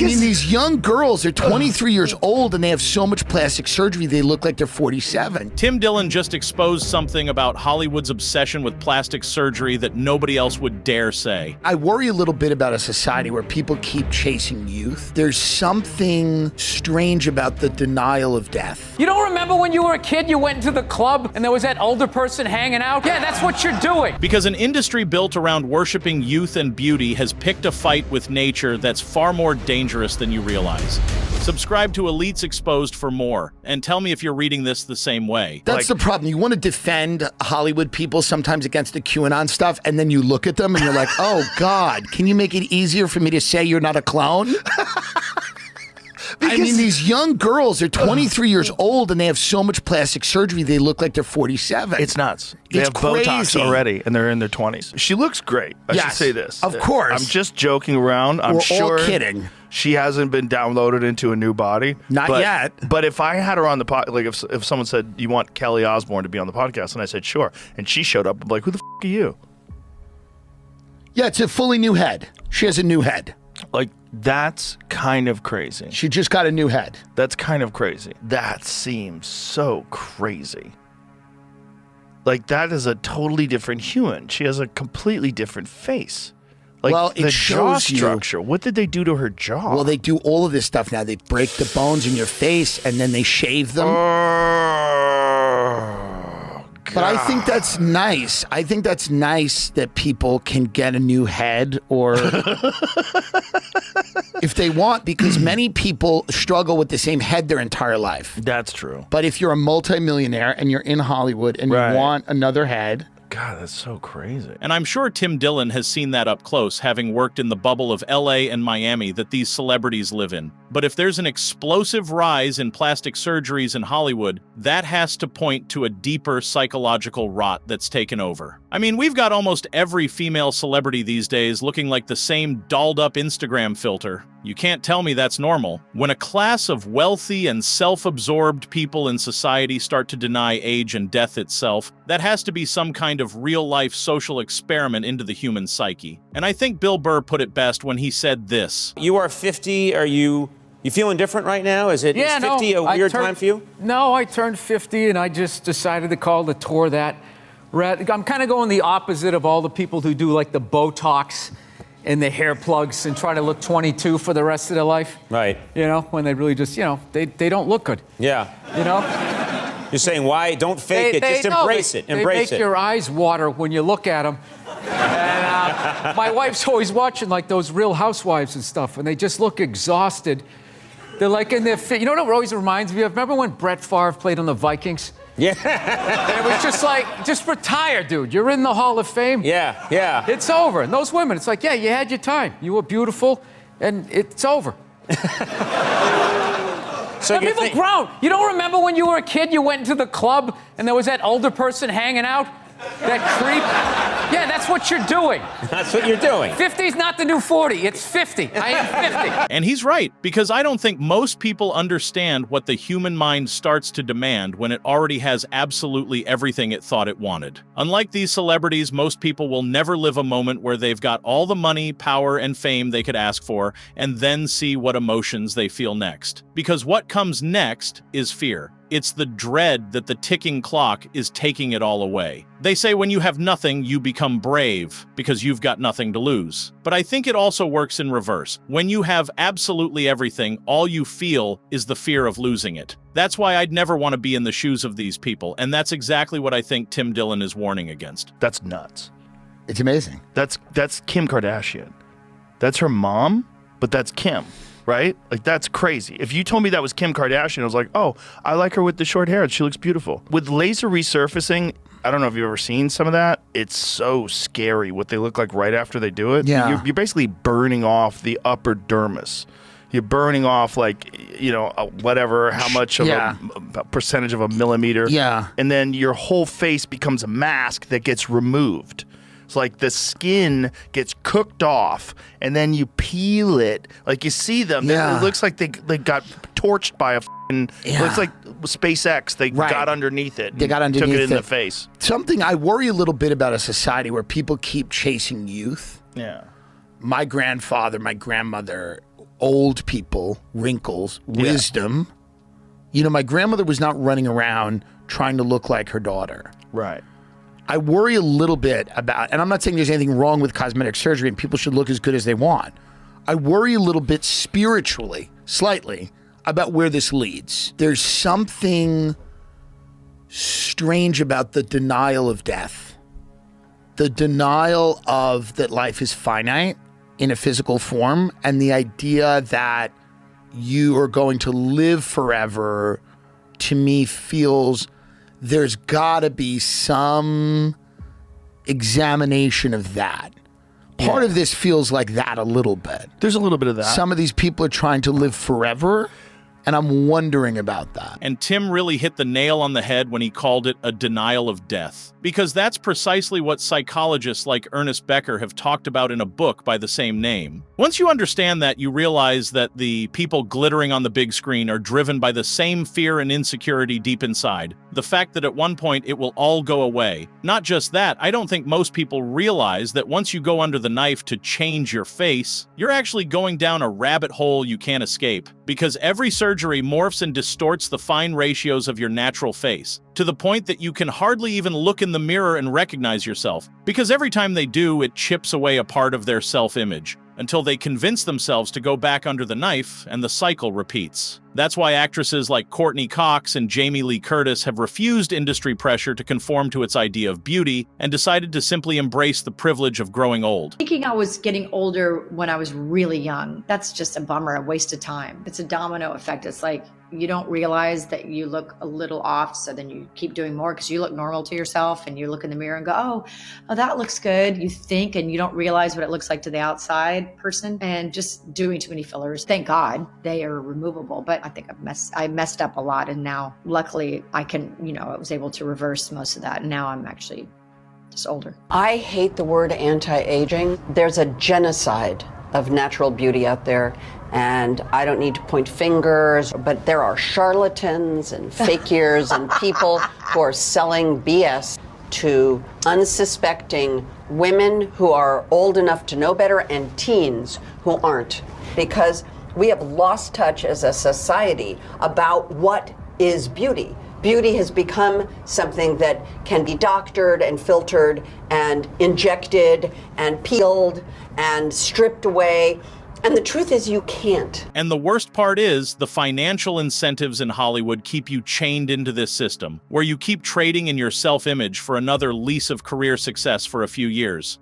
I mean, these young girls are 23 years old and they have so much plastic surgery they look like they're 47. Tim Dillon just exposed something about Hollywood's obsession with plastic surgery that nobody else would dare say. I worry a little bit about a society where people keep chasing youth. There's something strange about the denial of death. You don't remember when you were a kid, you went into the club and there was that older person hanging out? Yeah, that's what you're doing. Because an industry built around worshiping youth and beauty has picked a fight with nature that's far more dangerous than you realize. Subscribe to Elites Exposed for more, and tell me if you're reading this the same way. That's the problem. You want to defend Hollywood people sometimes against the QAnon stuff, and then you look at them and you're like, oh God, can you make it easier for me to say you're not a clone? I mean, these young girls are 23 years old and they have so much plastic surgery they look like they're 47. It's nuts. They have Botox already and they're in their 20s. She looks great. I should say this. Of course. I'm just joking around. I'm sure all kidding. She hasn't been downloaded into a new body. Not yet. But if I had her on the podcast, like if someone said, you want Kelly Osbourne to be on the podcast, and I said, sure, and she showed up, I'm like, who the f*** are you? Yeah, it's a fully new head. She has a new head. Like, that's kind of crazy. She just got a new head. That's kind of crazy. That seems so crazy. Like, that is a totally different human. She has a completely different face. Like, well, it the jaw shows structure. What did they do to her jaw? Well, they do all of this stuff now. They break the bones in your face and then they shave them. But I think that's nice. I think that's nice that people can get a new head or if they want, because many people struggle with the same head their entire life. That's true. But if you're a multimillionaire and you're in Hollywood and you want another head... God, that's so crazy. And I'm sure Tim Dillon has seen that up close, having worked in the bubble of LA and Miami that these celebrities live in. But if there's an explosive rise in plastic surgeries in Hollywood, that has to point to a deeper psychological rot that's taken over. I mean, we've got almost every female celebrity these days looking like the same dolled-up Instagram filter. You can't tell me that's normal. When a class of wealthy and self-absorbed people in society start to deny age and death itself, that has to be some kind of real-life social experiment into the human psyche. And I think Bill Burr put it best when he said this. You are 50, are you feeling different right now? Is 50 a weird time for you? No, I turned 50 and I just decided to call the tour that. I'm kind of going the opposite of all the people who do like the Botox and the hair plugs and try to look 22 for the rest of their life. Right. You know, when they really just, you know, they don't look good. Yeah. You know? You're saying why? Don't fake it. Just embrace it. Embrace it. They make your eyes water when you look at them. And my wife's always watching like those Real Housewives and stuff, and they just look exhausted. They're like in their fit. You know what it always reminds me of? Remember when Brett Favre played on the Vikings? Yeah. And it was just like, just retire, dude. You're in the Hall of Fame. Yeah, yeah. It's over. And those women, it's like, yeah, you had your time. You were beautiful, and it's over. So people grown. You don't remember when you were a kid, you went into the club, and there was that older person hanging out? That creep? Yeah, that's what you're doing. That's what you're doing. 50's not the new 40. It's 50. I am 50. And he's right, because I don't think most people understand what the human mind starts to demand when it already has absolutely everything it thought it wanted. Unlike these celebrities, most people will never live a moment where they've got all the money, power, and fame they could ask for, and then see what emotions they feel next. Because what comes next is fear. It's the dread that the ticking clock is taking it all away. They say when you have nothing, you become brave because you've got nothing to lose. But I think it also works in reverse. When you have absolutely everything, all you feel is the fear of losing it. That's why I'd never want to be in the shoes of these people, and that's exactly what I think Tim Dillon is warning against. That's nuts. It's amazing. That's Kim Kardashian. That's her mom, but that's Kim. Right? Like, that's crazy. If you told me that was Kim Kardashian, I was like, oh, I like her with the short hair. She looks beautiful. With laser resurfacing, I don't know if you've ever seen some of that. It's so scary what they look like right after they do it. Yeah. You're basically burning off the upper dermis. You're burning off, like, you know, whatever, how much of a percentage of a millimeter. Yeah. And then your whole face becomes a mask that gets removed. It's like the skin gets cooked off, and then you peel it. Like, you see them. Yeah. It looks like they got torched by a f***ing... Yeah. It's like SpaceX. They got underneath it. They got underneath took it in it. the face. Something I worry a little bit about a society where people keep chasing youth. Yeah. My grandfather, my grandmother old people, wrinkles, wisdom. You know, my grandmother was not running around trying to look like her daughter. Right. I worry a little bit about, and I'm not saying there's anything wrong with cosmetic surgery and people should look as good as they want. I worry a little bit spiritually, slightly, about where this leads. There's something strange about the denial of death. The denial of that life is finite in a physical form, and the idea that you are going to live forever, to me, feels there's gotta be some examination of that. Part of this feels like that a little bit. There's a little bit of that. Some of these people are trying to live forever, and I'm wondering about that. And Tim really hit the nail on the head when he called it a denial of death. Because that's precisely what psychologists like Ernest Becker have talked about in a book by the same name. Once you understand that, you realize that the people glittering on the big screen are driven by the same fear and insecurity deep inside. The fact that at one point it will all go away. Not just that, I don't think most people realize that once you go under the knife to change your face, you're actually going down a rabbit hole you can't escape. Because every surgery morphs and distorts the fine ratios of your natural face, to the point that you can hardly even look in the mirror and recognize yourself, because every time they do, it chips away a part of their self-image, until they convince themselves to go back under the knife, and the cycle repeats. That's why actresses like Courtney Cox and Jamie Lee Curtis have refused industry pressure to conform to its idea of beauty, and decided to simply embrace the privilege of growing old. Thinking I was getting older when I was really young, that's just a bummer, a waste of time. It's a domino effect. It's like, you don't realize that you look a little off, so then you keep doing more because you look normal to yourself, and you look in the mirror and go, oh, that looks good. You think, and you don't realize what it looks like to the outside person, and just doing too many fillers. Thank God they are removable, but I think I messed up a lot, and now luckily I was able to reverse most of that, and now I'm actually just older. I hate the word anti-aging. There's a genocide of natural beauty out there, and I don't need to point fingers, but there are charlatans and fakiers and people who are selling BS to unsuspecting women who are old enough to know better and teens who aren't, because we have lost touch as a society about what is beauty. Beauty has become something that can be doctored and filtered and injected and peeled and stripped away. And the truth is, you can't. And the worst part is, the financial incentives in Hollywood keep you chained into this system, where you keep trading in your self-image for another lease of career success for a few years.